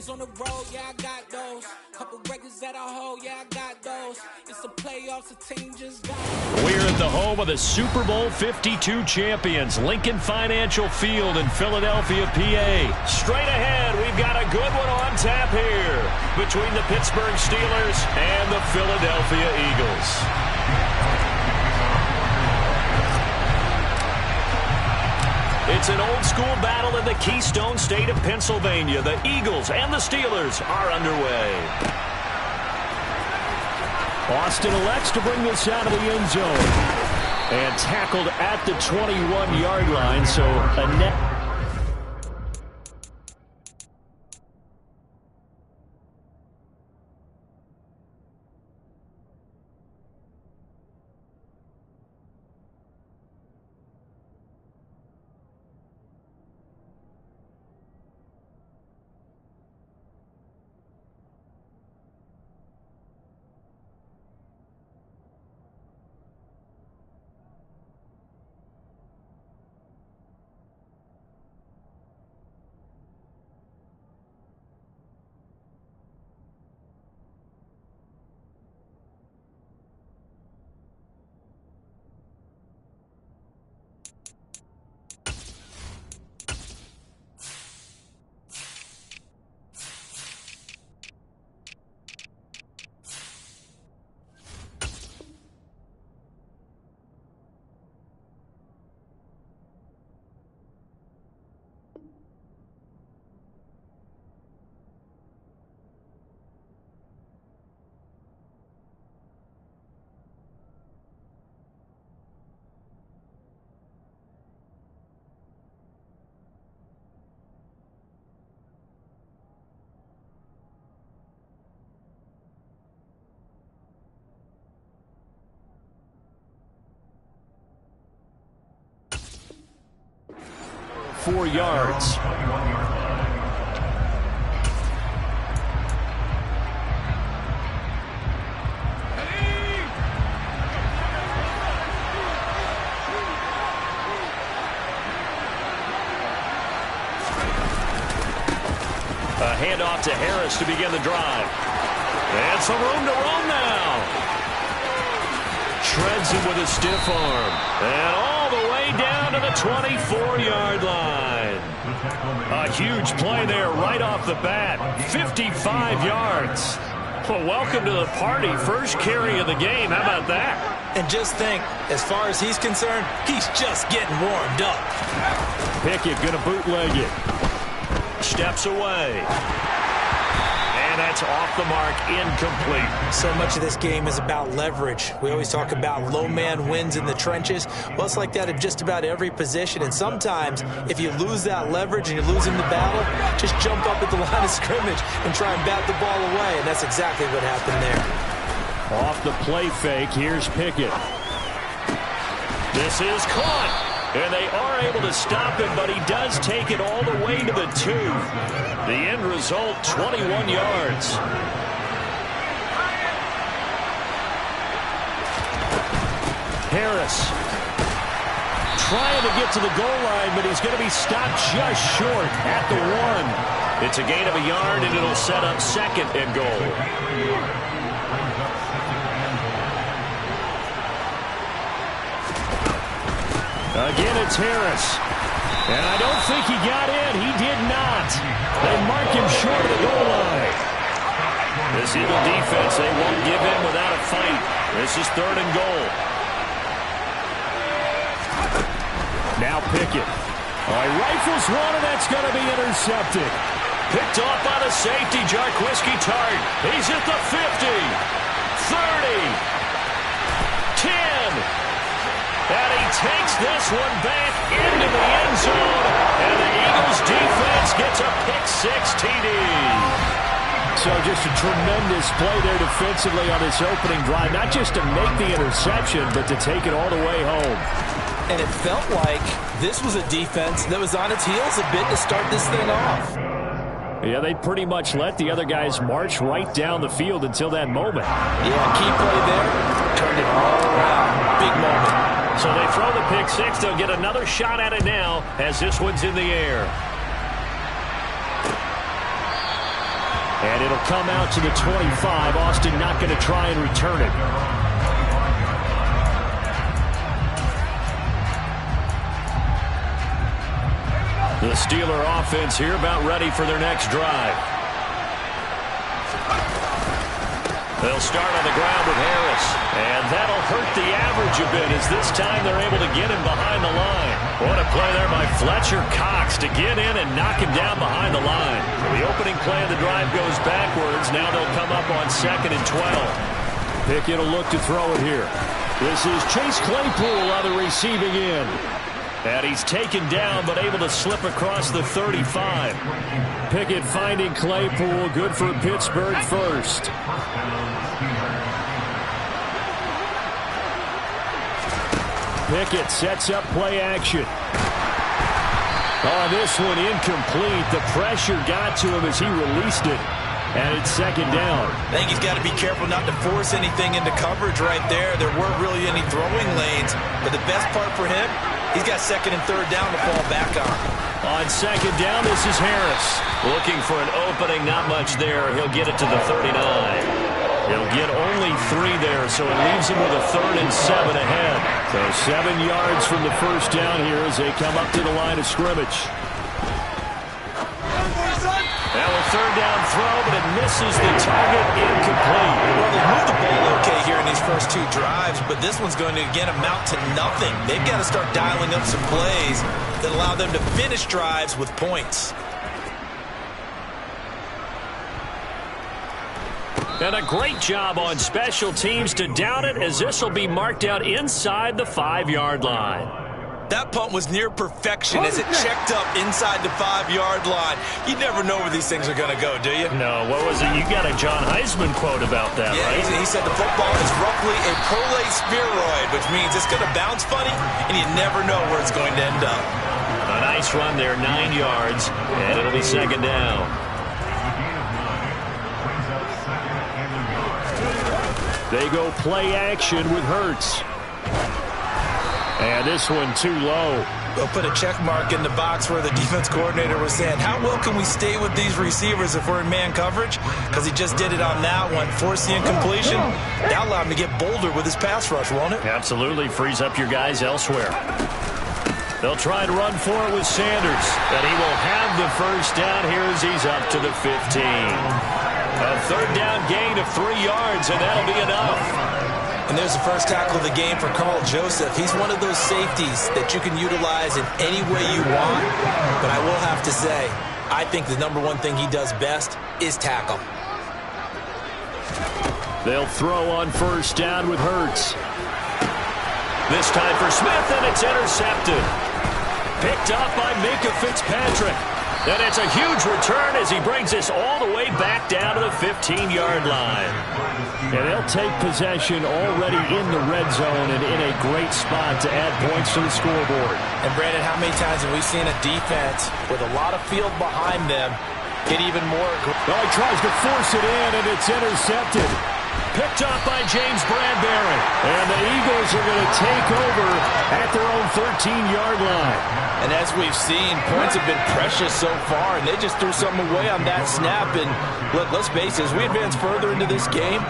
wins on the road, yeah, I got those. Couple records that I hold, yeah, I got those. It's the playoffs, the team just got those. We're at the home of the Super Bowl 52 champions, Lincoln Financial Field in Philadelphia, PA. Straight ahead, we've got a good one on tap here between the Pittsburgh Steelers and the Philadelphia Eagles. It's an old-school battle in the Keystone State of Pennsylvania. The Eagles and the Steelers are underway. Austin elects to bring this out of the end zone. And tackled at the 21-yard line, so a net. .4 yards. A handoff to Harris to begin the drive. And some room to roam now. Shreds him with a stiff arm. And all the way down to the 24-yard line. A huge play there right off the bat. 55 yards. Well, welcome to the party. First carry of the game. How about that? And just think, as far as he's concerned, he's just getting warmed up. Pickett going to bootleg it. Steps away. And that's off the mark, incomplete. So much of this game is about leverage. We always talk about low man wins in the trenches. Well, it's like that in just about every position. And sometimes, if you lose that leverage and you're losing the battle, just jump up at the line of scrimmage and try and bat the ball away. And that's exactly what happened there. Off the play fake, here's Pickett. This is caught. And they are able to stop him, but he does take it all the way to the 2. The end result, 21 yards. Harris trying to get to the goal line, but he's going to be stopped just short at the 1. It's a gain of a yard, and it'll set up second and goal. Again, it's Harris. And I don't think he got in. He did not. They mark him short of the goal line. This Eagle defense, they won't give in without a fight. This is 3rd and goal. Now Pickett. All right, rifles one, and that's going to be intercepted. Picked off by the safety, Jarquiski Tart. He's at the 50, 30, 10. And he takes this one back into the end zone. And the Eagles defense gets a pick-6 TD. So just a tremendous play there defensively on this opening drive. Not just to make the interception, but to take it all the way home. And it felt like this was a defense that was on its heels a bit to start this thing off. Yeah, they pretty much let the other guys march right down the field until that moment. Yeah, key play there. Turned it all around. Big moment. So they throw the pick-6. They'll get another shot at it now as this one's in the air. And it'll come out to the 25. Austin not going to try and return it. The Steeler offense here about ready for their next drive. They'll start on the ground with Harris. And that'll hurt the average a bit as this time they're able to get him behind the line. What a play there by Fletcher Cox to get in and knock him down behind the line. The opening play of the drive goes backwards. Now they'll come up on 2nd and 12. Pickett will look to throw it here. This is Chase Claypool on the receiving end. And he's taken down but able to slip across the 35. Pickett finding Claypool. Good for Pittsburgh first. Pickett sets up play action. Oh, this one incomplete. The pressure got to him as he released it. And it's 2nd down. I think he's got to be careful not to force anything into coverage right there. There weren't really any throwing lanes. But the best part for him, he's got 2nd and 3rd down to fall back on. On 2nd down, this is Harris. Looking for an opening, not much there. He'll get it to the 39. He'll get only 3 there, so it leaves him with a 3rd and 7 ahead. So 7 yards from the first down here as they come up to the line of scrimmage. Now a 3rd down throw, but it misses the target, incomplete. Well, they moved the ball okay here in these first 2 drives, but this one's going to again amount to nothing. They've got to start dialing up some plays that allow them to finish drives with points. And a great job on special teams to down it, as this will be marked out inside the 5-yard line. That punt was near perfection as it checked up inside the 5-yard line. You never know where these things are going to go, do you? No, what was it? You got a John Heisman quote about that, yeah, right? He said the football is roughly a prolate spheroid, which means it's going to bounce funny, and you never know where it's going to end up. A nice run there, 9 yards, and it'll be 2nd down. They go play action with Hurts. And this one too low. They'll put a check mark in the box where the defense coordinator was saying, how well can we stay with these receivers if we're in man coverage? Because he just did it on that one. Force the incompletion. That'll allow him to get bolder with his pass rush, won't it? Absolutely. Frees up your guys elsewhere. They'll try to run for it with Sanders. And he will have the first down here as he's up to the 15. A 3rd down gain of 3 yards, and that'll be enough. And there's the first tackle of the game for Carl Joseph. He's one of those safeties that you can utilize in any way you want. But I will have to say, I think the #1 thing he does best is tackle. They'll throw on 1st down with Hurts. This time for Smith, and it's intercepted. Picked up by Minkah Fitzpatrick. And it's a huge return as he brings this all the way back down to the 15-yard line. And they'll take possession already in the red zone and in a great spot to add points to the scoreboard. And, Brandon, how many times have we seen a defense with a lot of field behind them get even more? Oh, he tries to force it in, and it's intercepted. Picked up by James Bradbury. And the Eagles are going to take over at their own 13-yard line. And as we've seen, points have been precious so far, and they just threw something away on that snap. And look, let's face it, as we advance further into this game,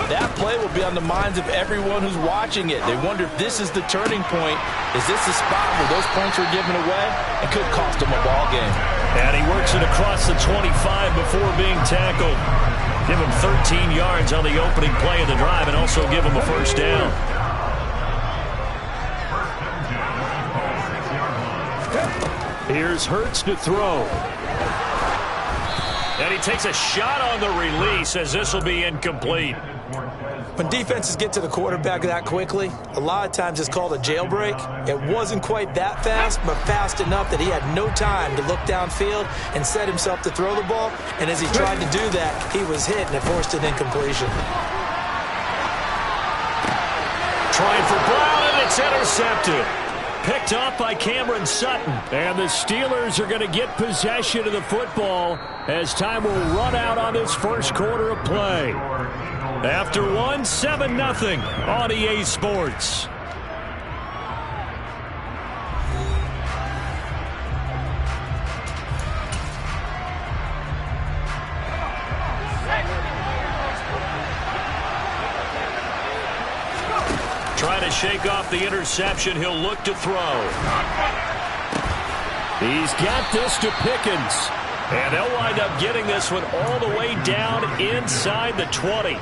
that play will be on the minds of everyone who's watching it. They wonder if this is the turning point. Is this the spot where those points are given away? It could cost them a ball game. And he works it across the 25 before being tackled. Give him 13 yards on the opening play of the drive and also give him a first down. Here's Hurts to throw. And he takes a shot on the release as this will be incomplete. When defenses get to the quarterback that quickly, a lot of times it's called a jailbreak. It wasn't quite that fast, but fast enough that he had no time to look downfield and set himself to throw the ball. And as he tried to do that, he was hit and it forced an incompletion. Trying for Brown, and it's intercepted. Picked off by Cameron Sutton. And the Steelers are going to get possession of the football as time will run out on this first quarter of play. After 7-0 on EA Sports. trying to shake off the interception. He'll look to throw. He's got this to Pickens. And they'll wind up getting this one all the way down inside the 20.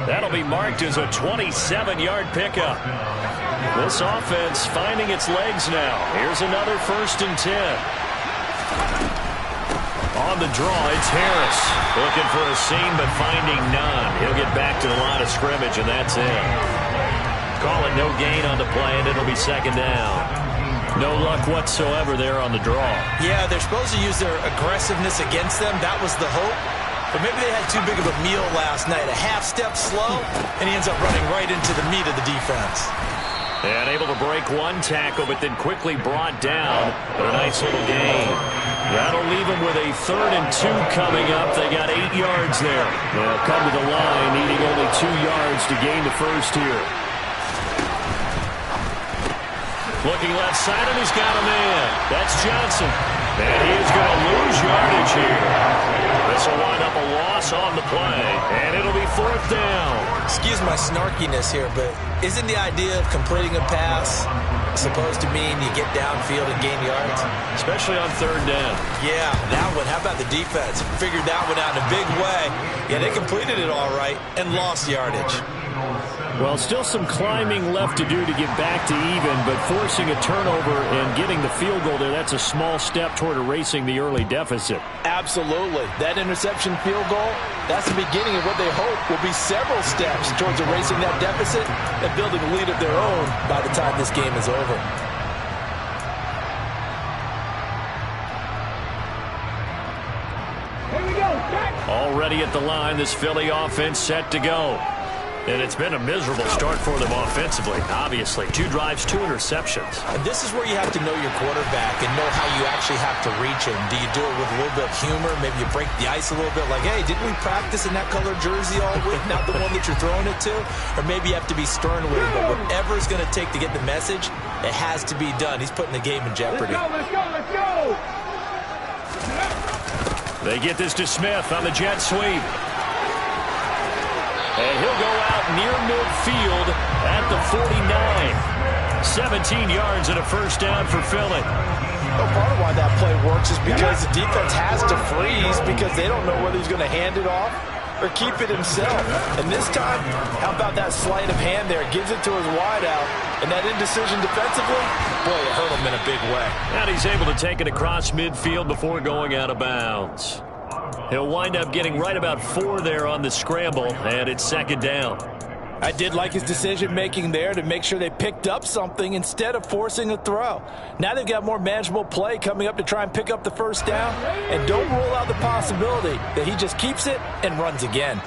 That'll be marked as a 27-yard pickup. This offense finding its legs now. Here's another 1st and 10. On the draw, it's Harris. Looking for a seam, but finding none. He'll get back to the line of scrimmage, and that's it. Call it no gain on the play, and it'll be 2nd down. No luck whatsoever there on the draw. Yeah, they're supposed to use their aggressiveness against them. That was the hope. But maybe they had too big of a meal last night. A half step slow, and he ends up running right into the meat of the defense. And able to break one tackle, but then quickly brought down. But a nice little gain. That'll leave them with a 3rd and 2 coming up. They got 8 yards there. They'll come to the line, needing only 2 yards to gain the first here. Looking left side, and he's got a man. That's Johnson. And he is going to lose yardage here. This will wind up a loss on the play, and it'll be 4th down. Excuse my snarkiness here, but isn't the idea of completing a pass supposed to mean you get downfield and gain yards? Especially on 3rd down. Yeah, that one. How about the defense? Figured that one out in a big way. Yeah, they completed it all right and lost yardage. Well, still some climbing left to do to get back to even, but forcing a turnover and getting the field goal there, that's a small step toward erasing the early deficit. Absolutely. That interception field goal, that's the beginning of what they hope will be several steps towards erasing that deficit and building a lead of their own by the time this game is over. Here we go. Already at the line, this Philly offense set to go. And it's been a miserable start for them offensively, obviously. 2 drives, 2 interceptions. And this is where you have to know your quarterback and know how you actually have to reach him. Do you do it with a little bit of humor? Maybe you break the ice a little bit like, hey, didn't we practice in that colored jersey all week? Not the one that you're throwing it to? Or maybe you have to be stern with it. But whatever it's going to take to get the message, it has to be done. He's putting the game in jeopardy. Let's go, let's go, let's go! They get this to Smith on the jet sweep. And he'll go out near midfield at the 49. 17 yards and a 1st down for Philly. Well, part of why that play works is because the defense has to freeze because they don't know whether he's going to hand it off or keep it himself. And this time, how about that sleight of hand there? Gives it to his wideout. And that indecision defensively, boy, it hurt him in a big way. And he's able to take it across midfield before going out of bounds. He'll wind up getting right about 4 there on the scramble, and it's 2nd down. I did like his decision-making there to make sure they picked up something instead of forcing a throw. Now they've got more manageable play coming up to try and pick up the 1st down, and don't rule out the possibility that he just keeps it and runs again.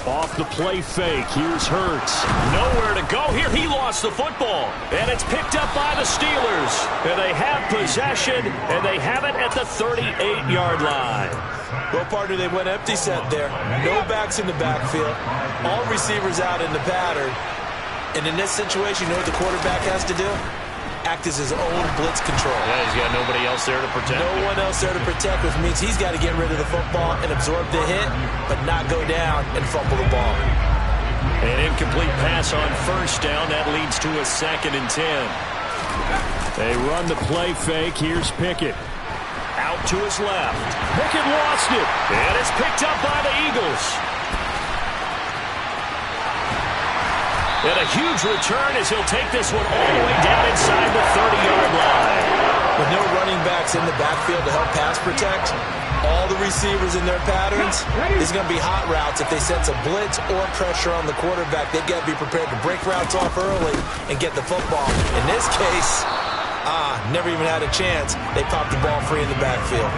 Off the play fake, here's Hurts. Nowhere to go here. He lost the football. And it's picked up by the Steelers. And they have possession, and they have it at the 38-yard line. Well, partner, they went empty set there. No backs in the backfield. All receivers out in the pattern. And in this situation, you know what the quarterback has to do? Act as his own blitz control. Yeah, he's got nobody else there to protect. No one else there to protect, which means he's got to get rid of the football and absorb the hit, but not go down and fumble the ball. An incomplete pass on 1st down. That leads to a 2nd and 10. They run the play fake. Here's Pickett. Out to his left. Pickett lost it. And it's picked up by the Eagles. And a huge return as he'll take this one all the way down inside the 30-yard line. With no running backs in the backfield to help pass protect, all the receivers in their patterns, these are going to be hot routes. If they sense a blitz or pressure on the quarterback, they've got to be prepared to break routes off early and get the football. In this case, never even had a chance. They popped the ball free in the backfield.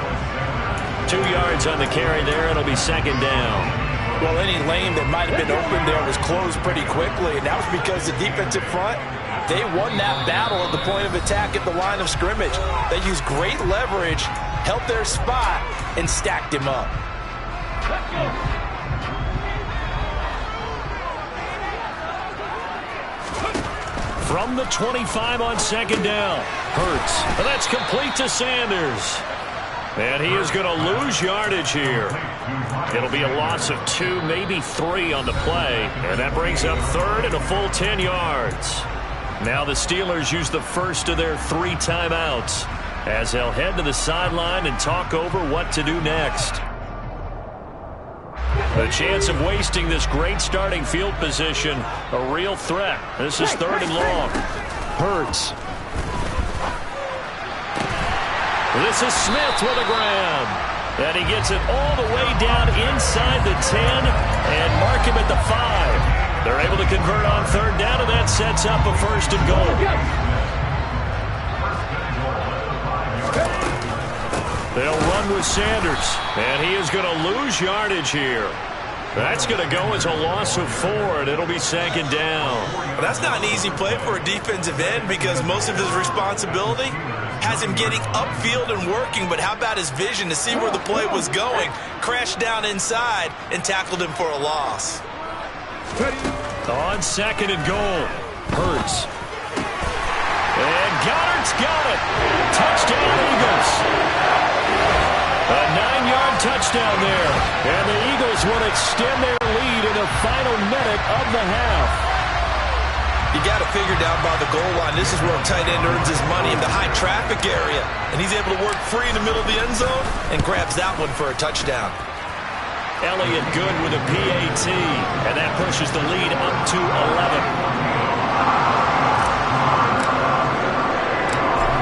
2 yards on the carry there. It'll be 2nd down. Well, any lane that might have been open there was closed pretty quickly, and that was because the defensive front, they won that battle at the point of attack at the line of scrimmage. They used great leverage, held their spot, and stacked him up. From the 25 on 2nd down. Hurts. And that's complete to Sanders. And he is going to lose yardage here. It'll be a loss of 2, maybe 3 on the play, and that brings up third and a full 10 yards. Now the Steelers use the first of their 3 timeouts as they'll head to the sideline and talk over what to do next. The chance of wasting this great starting field position, a real threat. This is third and long. Hurts. This is Smith with a grab. And he gets it all the way down inside the 10 and mark him at the 5. They're able to convert on third down, and that sets up a first and goal. They'll run with Sanders, and he is going to lose yardage here. That's going to go as a loss of 4, and it'll be second down. Well, that's not an easy play for a defensive end because most of his responsibility has him getting upfield and working, but how about his vision to see where the play was going, crashed down inside, and tackled him for a loss. On second and goal, Hurts. And Goddard's got it. Touchdown, Eagles. A 9-yard touchdown there. And the Eagles will extend their lead in the final minute of the half. You got to figure down by the goal line. This is where a tight end earns his money in the high traffic area. And he's able to work free in the middle of the end zone and grabs that one for a touchdown. Elliott good with a PAT. And that pushes the lead up to 11.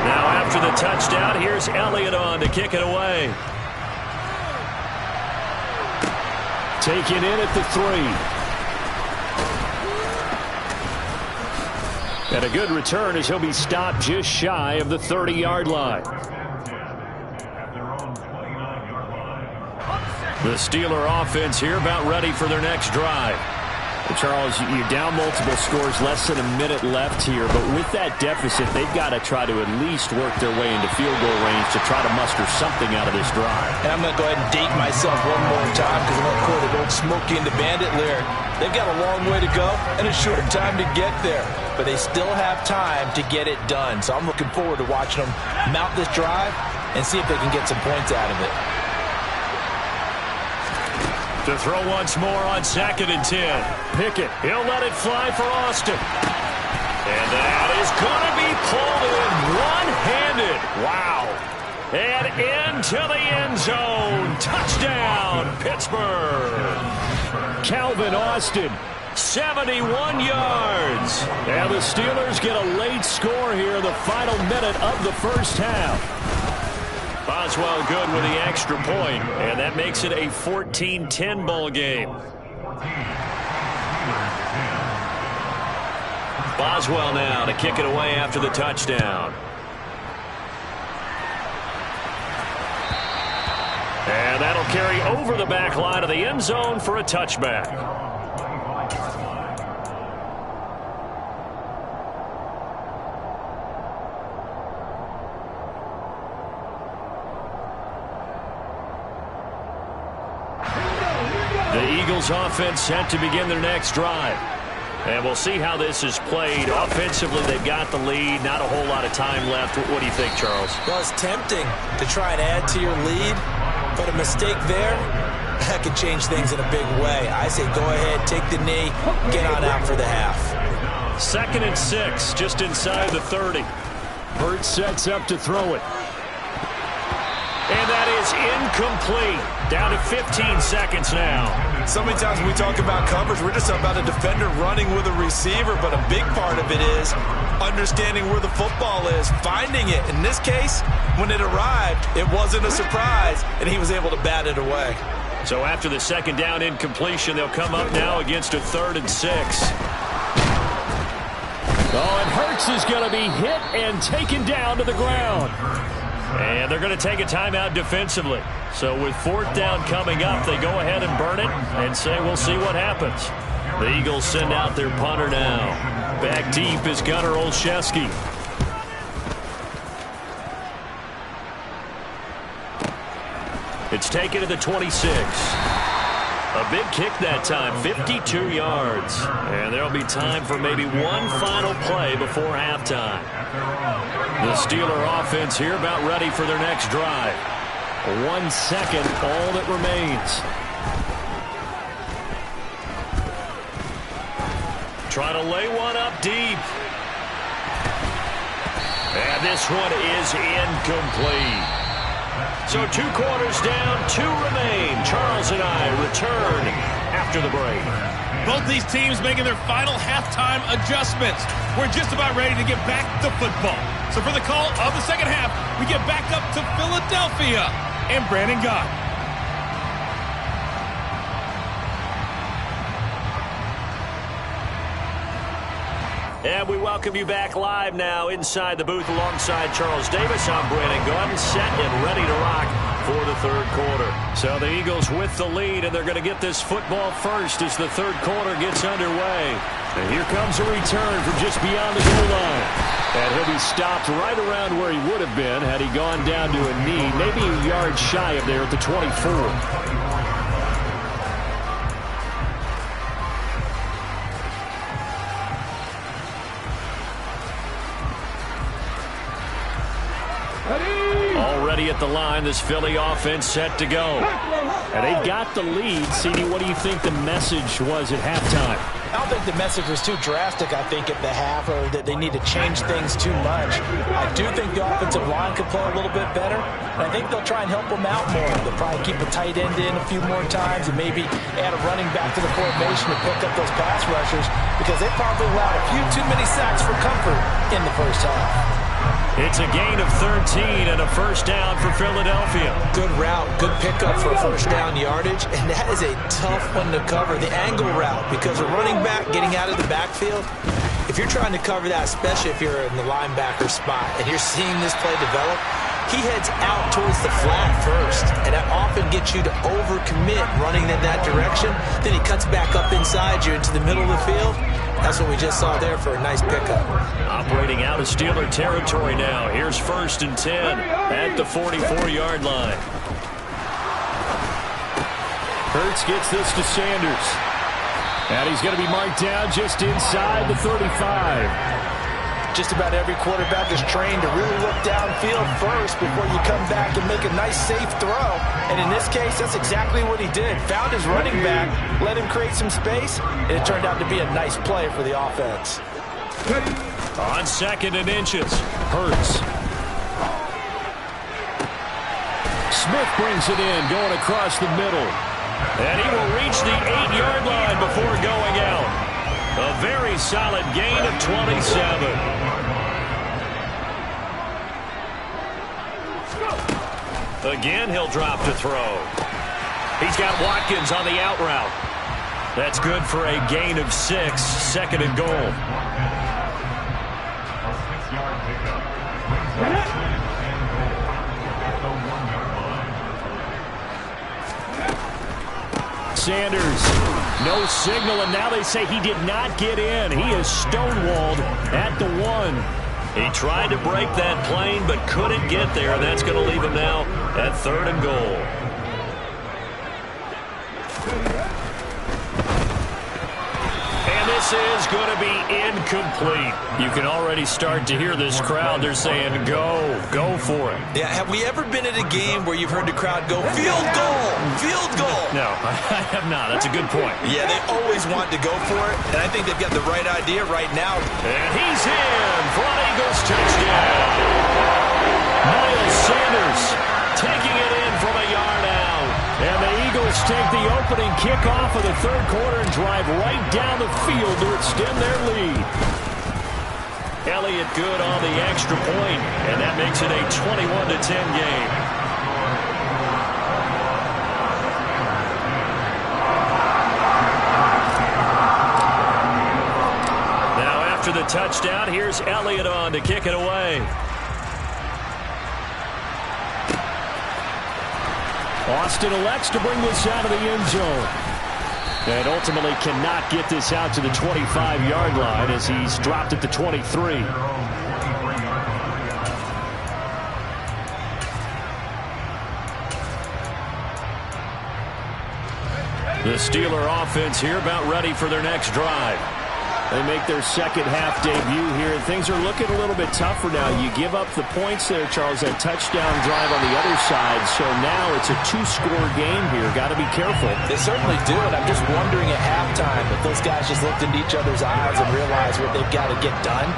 Now after the touchdown, here's Elliott on to kick it away. Taken in at the 3. And a good return as he'll be stopped just shy of the 30-yard line. The Steeler offense here about ready for their next drive. Well, Charles, you're down multiple scores, less than a minute left here, but with that deficit, they've got to try to at least work their way into field goal range to try to muster something out of this drive. And I'm going to go ahead and date myself one more time because I'm going to quote an old Smokey and the Bandit lyric. They've got a long way to go and a short time to get there, but they still have time to get it done. So I'm looking forward to watching them mount this drive and see if they can get some points out of it. To throw once more on second and 10. Pickett, he'll let it fly for Austin. And that is going to be pulled in one-handed. Wow. And into the end zone. Touchdown, Pittsburgh. Calvin Austin, 71 yards. And the Steelers get a late score here in the final minute of the first half. Boswell good with the extra point, and that makes it a 14-10 ball game. Boswell now to kick it away after the touchdown. And that'll carry over the back line of the end zone for a touchback. The Eagles offense set to begin their next drive. And we'll see how this is played. Offensively, they've got the lead. Not a whole lot of time left. What do you think, Charles? Well, it's tempting to try and add to your lead, but a mistake there, that could change things in a big way. I say go ahead, take the knee, get on out for the half. 2nd and 6, just inside the 30. Hurts sets up to throw it. And that is incomplete. Down to 15 seconds now. So many times when we talk about coverage, we're just about a defender running with a receiver, but a big part of it is understanding where the football is, finding it. In this case, when it arrived, it wasn't a surprise, and he was able to bat it away. So after the second down incompletion, they'll come up now against a 3rd and 6. Oh, and Hurts is going to be hit and taken down to the ground. And they're going to take a timeout defensively. So with 4th down coming up, they go ahead and burn it and say we'll see what happens. The Eagles send out their punter now. Back deep is Gunnar Olszewski. It's taken to the 26. A big kick that time, 52 yards. And there'll be time for maybe one final play before halftime. The Steeler offense here about ready for their next drive. 1 second, all that remains. Trying to lay one up deep. And this one is incomplete. So 2 quarters down, 2 remain. Charles and I return after the break. Both these teams making their final halftime adjustments. We're just about ready to get back to football. So for the call of the second half, we get back up to Philadelphia and Brandon Gott. And we welcome you back live now inside the booth alongside Charles Davis. I'm Brandon Gott, set and ready to rock for the third quarter. So the Eagles with the lead, and they're going to get this football first as the third quarter gets underway. And here comes a return from just beyond the goal line. And he'll be stopped right around where he would have been had he gone down to a knee, maybe a yard shy of there at the 24. Already at the line, this Philly offense set to go. And they've got the lead. CD, what do you think the message was at halftime? I don't think the message was too drastic, I think, at the half, or that they need to change things too much. I do think the offensive line could play a little bit better, and I think they'll try and help them out more. They'll probably keep a tight end in a few more times and maybe add a running back to the formation to pick up those pass rushers, because they probably allowed a few too many sacks for comfort in the first half. It's a gain of 13 and a first down for Philadelphia. Good route, good pickup for first down yardage, and that is a tough one to cover, the angle route, because a running back getting out of the backfield, if you're trying to cover that, especially if you're in the linebacker spot and you're seeing this play develop, he heads out towards the flat first, and that often gets you to overcommit running in that direction. Then he cuts back up inside you into the middle of the field. That's what we just saw there for a nice pickup. Operating out of Steeler territory now. Here's 1st and 10 at the 44-yard line. Hurts gets this to Sanders. And he's going to be marked down just inside the 35. Just about every quarterback is trained to really look downfield first before you come back and make a nice, safe throw. And in this case, that's exactly what he did. Found his running back, let him create some space, and it turned out to be a nice play for the offense. On 2nd and inches, Hurts. Smith brings it in, going across the middle. And he will reach the 8-yard line before going out. A very solid gain of 27. Again, he'll drop to throw. He's got Watkins on the out route. That's good for a gain of 6, 2nd and goal. Sanders, no signal, and now they say he did not get in. He is stonewalled at the 1. He tried to break that plane, but couldn't get there, and that's going to leave him now at 3rd and goal. And this is going to be incomplete. You can already start to hear this crowd. They're saying, go for it. Yeah, have we ever been at a game where you've heard the crowd go, field goal, field goal? No, I have not. That's a good point. Yeah, they always want to go for it, and I think they've got the right idea right now. And he's in for an Eagles touchdown. Miles Sanders taking it in from a yard out. And the Eagles take the opening kickoff of the third quarter and drive right down the field to extend their lead. Elliott good on the extra point, and that makes it a 21-10 game. Now after the touchdown, here's Elliott on to kick it away. Austin elects to bring this out of the end zone. And ultimately cannot get this out to the 25-yard line as he's dropped at the 23. The Steeler offense here about ready for their next drive. They make their second half debut here, and things are looking a little bit tougher now. You give up the points there, Charles, that touchdown drive on the other side. So now it's a 2-score game here. Got to be careful. They certainly do, and I'm just wondering at halftime if those guys just looked into each other's eyes and realized what they've got to get done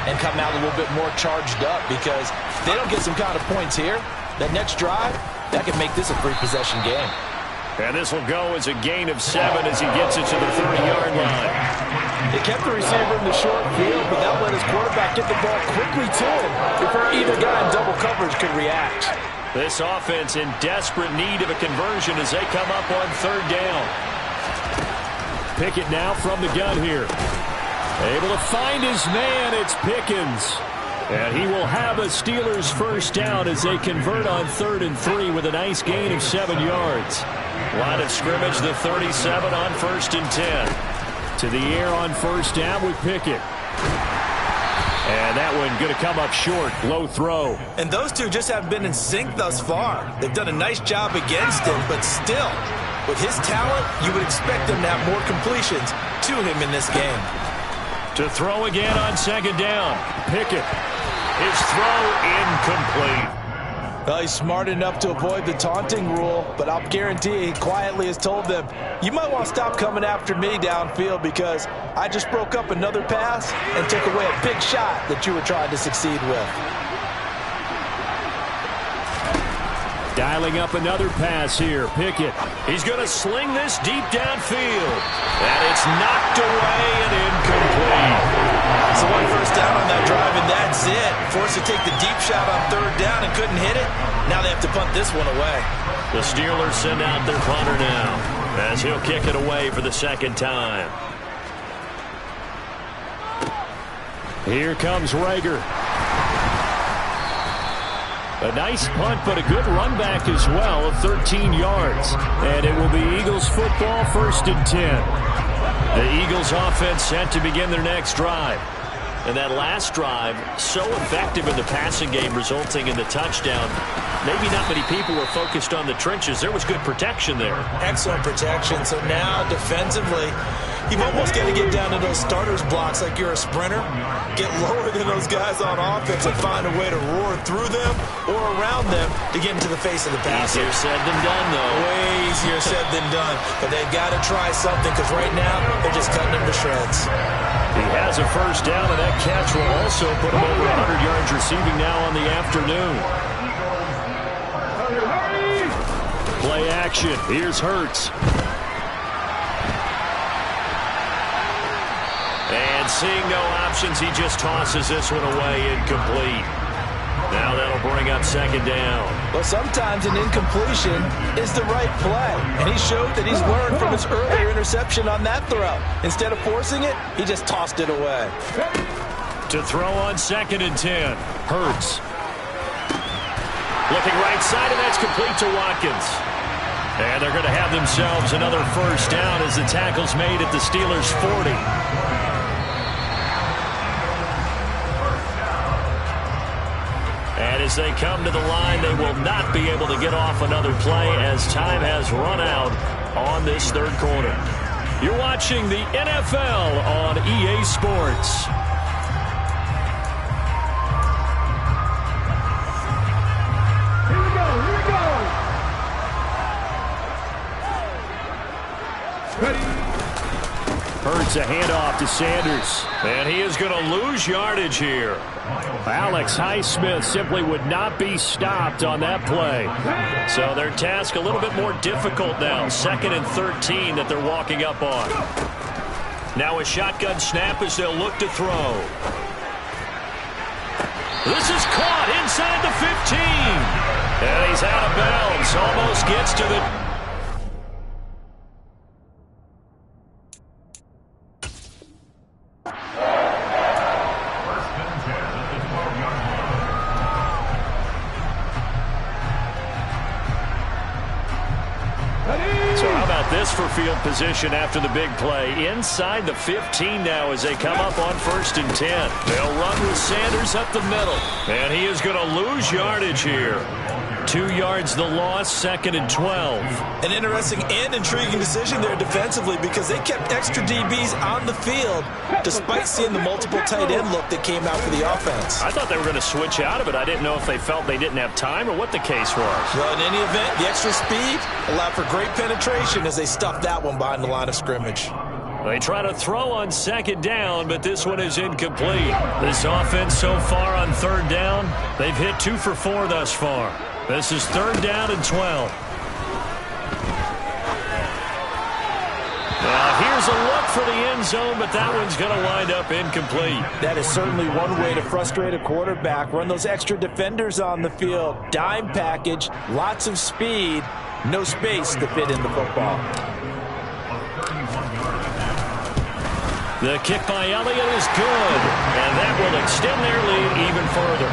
and come out a little bit more charged up, because if they don't get some kind of points here, that next drive, that could make this a three-possession game. And this will go as a gain of 7 as he gets it to the 30-yard line. They kept the receiver in the short field, but that let his quarterback get the ball quickly to him before either guy in double coverage could react. This offense in desperate need of a conversion as they come up on 3rd down. Pickett now from the gun here. Able to find his man. It's Pickens. And he will have a Steelers first down as they convert on 3rd and 3 with a nice gain of 7 yards. Line of scrimmage, the 37 on 1st and 10. To the air on 1st down with Pickett. And that one going to come up short. Low throw. And those two just haven't been in sync thus far. They've done a nice job against him, but still, with his talent, you would expect them to have more completions to him in this game. To throw again on 2nd down. Pickett. His throw incomplete. Well, he's smart enough to avoid the taunting rule, but I'll guarantee he quietly has told them, you might want to stop coming after me downfield because I just broke up another pass and took away a big shot that you were trying to succeed with. Dialing up another pass here. Pickett. He's going to sling this deep downfield. And it's knocked away and incomplete. So 1 first down on that drive, and that's it. Forced to take the deep shot on 3rd down and couldn't hit it. Now they have to punt this one away. The Steelers send out their punter now as he'll kick it away for the 2nd time. Here comes Rager. A nice punt, but a good run back as well of 13 yards. And it will be Eagles football, 1st and 10. The Eagles offense set to begin their next drive. And that last drive, so effective in the passing game, resulting in the touchdown. Maybe not many people were focused on the trenches. There was good protection there. Excellent protection. So now, defensively, you've almost got to get down to those starters blocks like you're a sprinter. Get lower than those guys on offense and find a way to roar through them or around them to get into the face of the passer. Easier said than done, though. Way easier said than done. But they've got to try something because right now they're just cutting them to shreds. He has a first down, and that catch will also put him over 100 yards receiving now on the afternoon. Play action. Here's Hurts. And seeing no options, he just tosses this one away, incomplete. Now that'll bring up 2nd down. Well, sometimes an incompletion is the right play. And he showed that he's learned from his earlier interception on that throw. Instead of forcing it, he just tossed it away. To throw on 2nd and 10. Hurts. Looking right side, and that's complete to Watkins. And they're going to have themselves another first down as the tackle's made at the Steelers' 40. And as they come to the line, they will not be able to get off another play as time has run out on this 3rd quarter. You're watching the NFL on EA Sports. Hurts a handoff to Sanders. And he is going to lose yardage here. Alex Highsmith simply would not be stopped on that play. So their task a little bit more difficult now. 2nd and 13 that they're walking up on. Now a shotgun snap as they'll look to throw. This is caught inside the 15. And he's out of bounds. Almost gets to the... for field position after the big play. Inside the 15 now as they come up on 1st and 10. They'll run with Sanders up the middle. And he is going to lose yardage here. 2 yards the loss, 2nd and 12. An interesting and intriguing decision there defensively because they kept extra DBs on the field despite seeing the multiple tight end look that came out for the offense. I thought they were going to switch out of it. I didn't know if they felt they didn't have time or what the case was. Well, in any event, the extra speed allowed for great penetration as they stuffed that one behind the line of scrimmage. They try to throw on 2nd down, but this one is incomplete. This offense so far on 3rd down, they've hit 2 for 4 thus far. This is 3rd down and 12. Now here's a look for the end zone, but that one's going to wind up incomplete. That is certainly one way to frustrate a quarterback. Run those extra defenders on the field. Dime package, lots of speed, no space to fit in the football. The kick by Elliott is good, and that will extend their lead even further.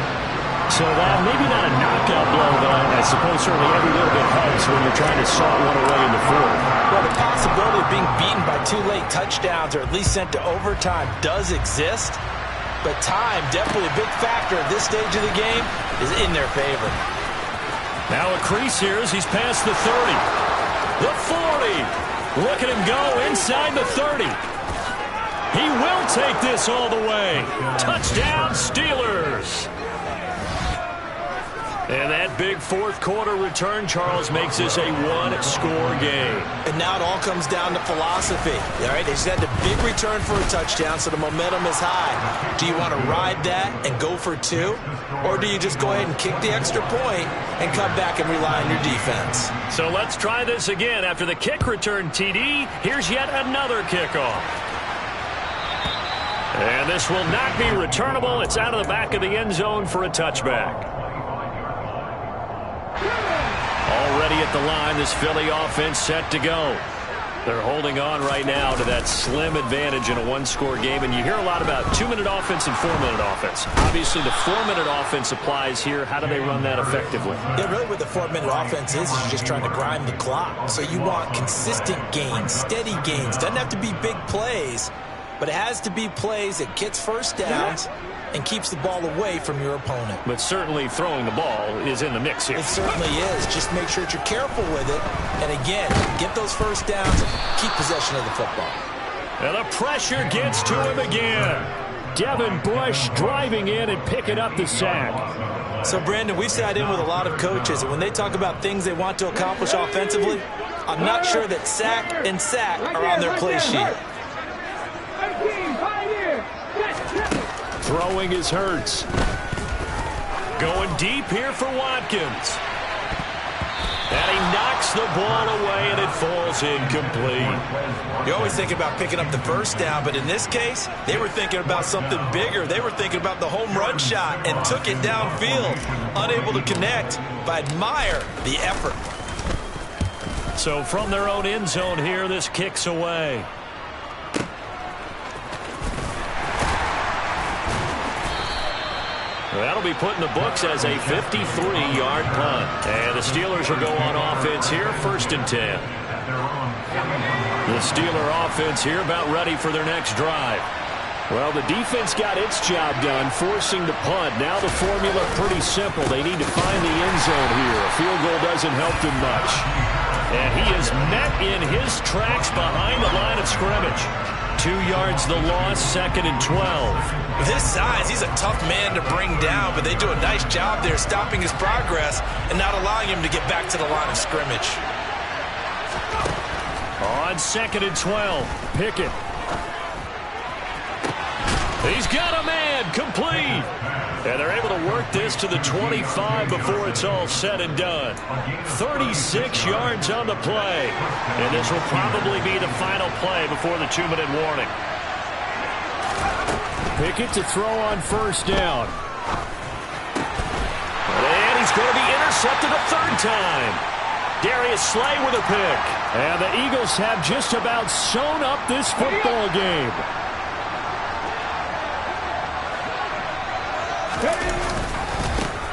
So that maybe not a knockout blow, but I suppose certainly every little bit helps when you're trying to saw one away in the 4th. Well, the possibility of being beaten by 2 late touchdowns or at least sent to overtime does exist, but time, definitely a big factor at this stage of the game, is in their favor. Now a crease here as he's past the 30. The 40. Look at him go inside the 30. He will take this all the way. Touchdown, Steelers. And that big 4th quarter return, Charles, makes this a 1-score game. And now it all comes down to philosophy. All right, they just had a big return for a touchdown, so the momentum is high. Do you want to ride that and go for 2? Or do you just go ahead and kick the extra point and come back and rely on your defense? So let's try this again. After the kick return TD, here's yet another kickoff. And this will not be returnable. It's out of the back of the end zone for a touchback. Already at the line, this Philly offense set to go. They're holding on right now to that slim advantage in a 1-score game. And you hear a lot about 2-minute offense and 4-minute offense. Obviously, the 4-minute offense applies here. How do they run that effectively? Yeah, really what the 4-minute offense is you're just trying to grind the clock. So you want consistent gains, steady gains. Doesn't have to be big plays, but it has to be plays that gets first downs and keeps the ball away from your opponent. But certainly throwing the ball is in the mix here. It certainly is. Just make sure that you're careful with it. And again, get those first downs, keep possession of the football. And the pressure gets to him again. Devin Bush driving in and picking up the sack. So, Brandon, we've sat in with a lot of coaches, and when they talk about things they want to accomplish offensively, I'm not sure that sack and sack are on their play sheet. Throwing is Hurts. Going deep here for Watkins. And he knocks the ball away, and it falls incomplete. You always think about picking up the first down, but in this case, they were thinking about something bigger. They were thinking about the home run shot and took it downfield. Unable to connect, but admire the effort. So from their own end zone here, this kicks away. That'll be put in the books as a 53-yard punt. And the Steelers will go on offense here, 1st and 10. The Steeler offense here about ready for their next drive. Well, the defense got its job done, forcing the punt. Now the formula pretty simple. They need to find the end zone here. A field goal doesn't help them much. And he is met in his tracks behind the line of scrimmage. 2 yards the loss, 2nd and 12. With his size, he's a tough man to bring down, but they do a nice job there stopping his progress and not allowing him to get back to the line of scrimmage. On 2nd and 12, Pickett. He's got a man, complete. And they're able to work this to the 25 before it's all said and done. 36 yards on the play. And this will probably be the final play before the 2-minute warning. Pickett to throw on 1st down. And he's going to be intercepted a 3rd time. Darius Slay with a pick. And the Eagles have just about sewn up this football game.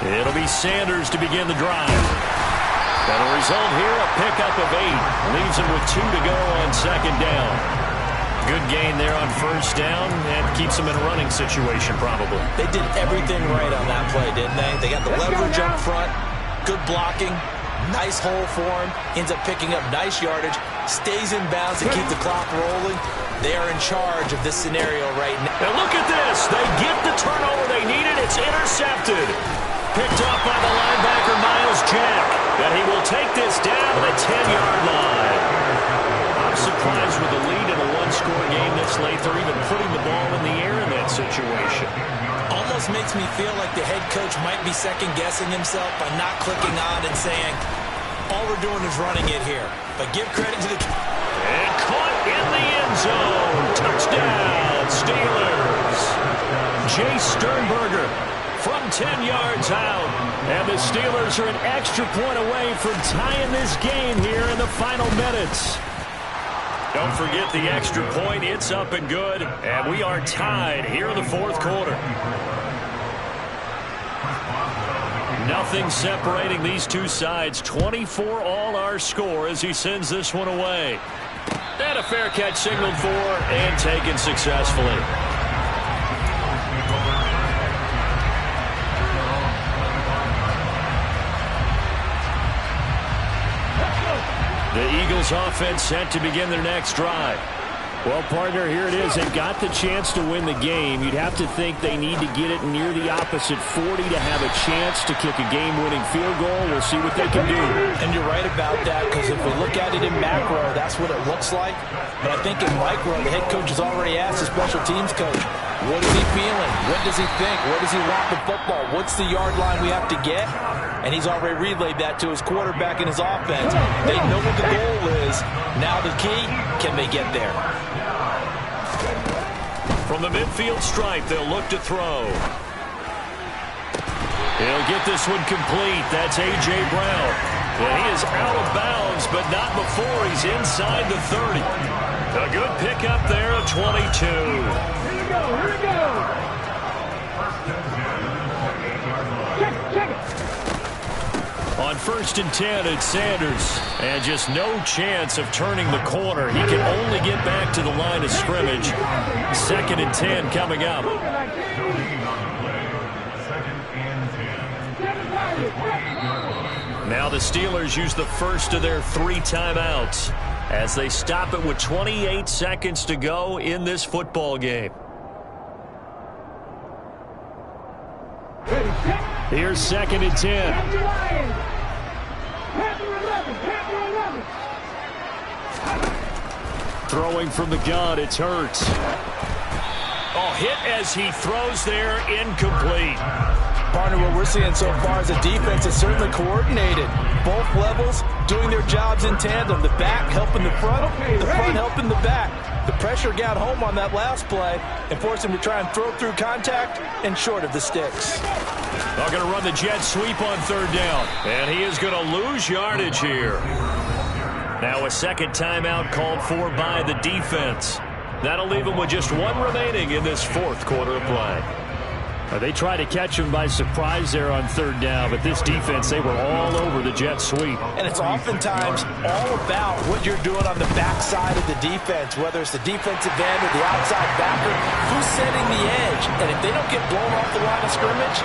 It'll be Sanders to begin the drive. And a result here, a pickup of 8. Leaves him with 2 to go on 2nd down. Good gain there on 1st down, and keeps them in a running situation probably. They did everything right on that play, didn't they? They got the leverage up front, Good blocking. Nice hole for him. Ends up picking up nice yardage. Stays in bounds to keep the clock rolling. They are in charge of this scenario right now. And look at this. They get the turnover they needed. It's intercepted. Picked up by the linebacker, Miles Jack. And he will take this down to the 10-yard line. I'm surprised with the lead in a one-score game this late. They're even putting the ball in the air in that situation. Almost makes me feel like the head coach might be second-guessing himself by not clicking on and saying, all we're doing is running it here. But give credit to the... And caught in the end zone. Touchdown, Steelers. Jay Sternberger from 10 yards out. And the Steelers are an extra point away from tying this game here in the final minutes. Don't forget the extra point. It's up and good. And we are tied here in the fourth quarter. Nothing separating these two sides. 24 all our score as he sends this one away. And a fair catch signaled for and taken successfully. The Eagles offense set to begin their next drive. Well, partner, here it is. They got the chance to win the game. You'd have to think they need to get it near the opposite 40 to have a chance to kick a game-winning field goal. We'll see what they can do. And you're right about that, because if we look at it in macro, that's what it looks like. But I think in micro, the head coach has already asked the special teams coach, what is he feeling? What does he think? Where does he want the football? What's the yard line we have to get? And he's already relayed that to his quarterback and his offense. They know what the goal is. Now the key, can they get there? From the midfield stripe, they'll look to throw. He'll get this one complete. That's A.J. Brown. And he is out of bounds, but not before he's inside the 30. A good pickup there of 22. Here we go. Check it. On 1st and 10, it's Sanders. And just no chance of turning the corner. He can only get back to the line of scrimmage. 2nd and 10 coming up. Now the Steelers use the first of their 3 timeouts as they stop it with 28 seconds to go in this football game. Here's 2nd and 10. Throwing from the gun, it's Hurts. Oh, hit as he throws there, incomplete. Partner, what we're seeing so far as a defense is certainly coordinated. Both levels doing their jobs in tandem. The back helping the front helping the back. The pressure got home on that last play and forced him to try and throw through contact and short of the sticks. They're going to run the jet sweep on 3rd down. And he is going to lose yardage here. Now a second timeout called for by the defense. That'll leave him with just 1 remaining in this 4th quarter of play. They tried to catch him by surprise there on 3rd down, but this defense, they were all over the jet sweep. And it's oftentimes all about what you're doing on the backside of the defense, whether it's the defensive end or the outside backer, who's setting the edge. And if they don't get blown off the line of scrimmage,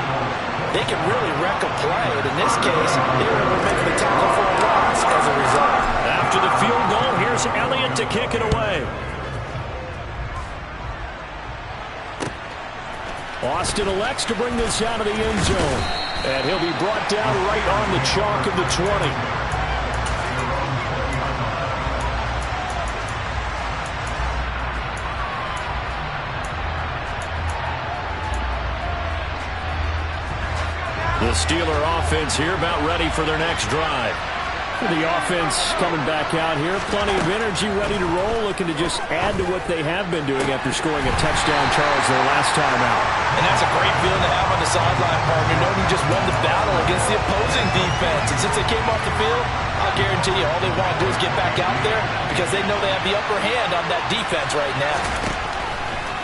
they can really wreck a play. And in this case, they were able to make the tackle for a loss as a result. After the field goal, here's Elliott to kick it away. Austin elects to bring this out of the end zone. And he'll be brought down right on the chalk of the 20. The Steeler offense here about ready for their next drive. The offense coming back out here. Plenty of energy, ready to roll, looking to just add to what they have been doing after scoring a touchdown, Charles, their last time out. And that's a great feeling to have on the sideline, partner, knowing you just won the battle against the opposing defense. And since they came off the field, I'll guarantee you all they want to do is get back out there because they know they have the upper hand on that defense right now.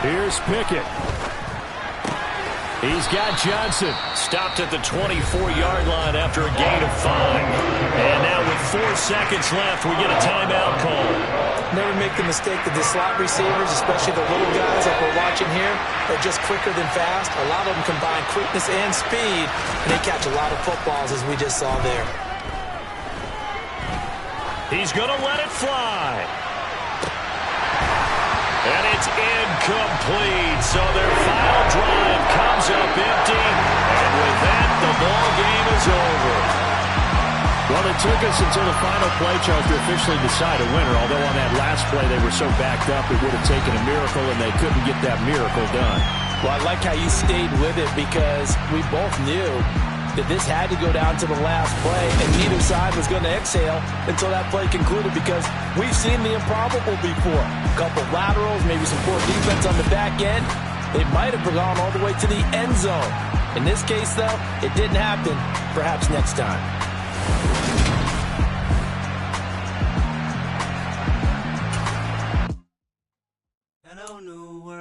Here's Pickett. He's got Johnson. Stopped at the 24-yard line after a gain of 5. And now with 4 seconds left, we get a timeout call. Never make the mistake that the slot receivers, especially the little guys like we're watching here, are just quicker than fast. A lot of them combine quickness and speed, and they catch a lot of footballs, as we just saw there. He's going to let it fly. And it's incomplete. So their final drive comes up empty. And with that, the ball game is over. Well, it took us until the final play, Charles, to officially decide a winner. Although on that last play they were so backed up, it would have taken a miracle, and they couldn't get that miracle done. Well, I like how you stayed with it because we both knew that this had to go down to the last play, and neither side was going to exhale until that play concluded because we've seen the improbable before. A couple laterals, maybe some poor defense on the back end. They might have gone all the way to the end zone. In this case, though, it didn't happen. Perhaps next time.